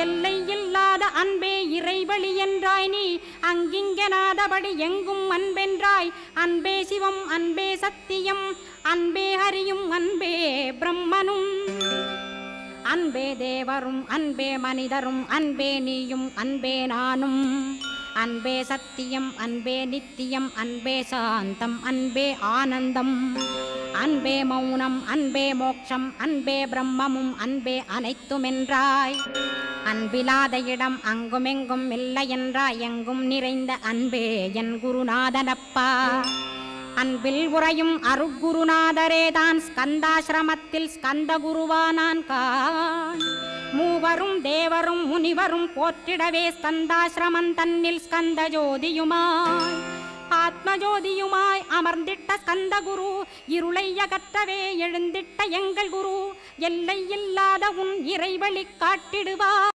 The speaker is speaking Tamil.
எல்லை இல்லாத அன்பே இறைவழி என்றாய் நீ அங்கிங்கனாதபடி எங்கும் அன்பென்றாய் அன்பே சிவம் அன்பே சத்தியம் அன்பே ஹரியும் அன்பே பிரம்மனும் அன்பே தேவரும் அன்பே மனிதரும் அன்பே நீயும் அன்பே நானும் அன்பே சத்தியம் அன்பே நித்தியம் அன்பே சாந்தம் அன்பே ஆனந்தம் அன்பே மௌனம் அன்பே மோட்சம் அன்பே பிரம்மமும் அன்பே அனைத்துமென்றாய் அன்பிலாத இடம் அங்குமெங்கும் இல்லை என்றாய் எங்கும் நிறைந்த அன்பே என் குருநாதனப்பா அன்பில் உறையும் அருட்குருநாதரேதான் ஸ்கந்தாசிரமத்தில் ஸ்கந்த குருவானான் கான் மூவரும் தேவரும் முனிவரும் போற்றிடவே ஸ்கந்தாசிரமம் தன்னில் ஸ்கந்த ஜோதியுமாய் ஆத்மஜோதியுமாய் அமர்ந்திட்ட ஸ்கந்த குரு இருளை அகற்றவே எழுந்திட்ட எங்கள் குரு எல்லை இல்லாத உன் இறைவழி காட்டிடுவார்.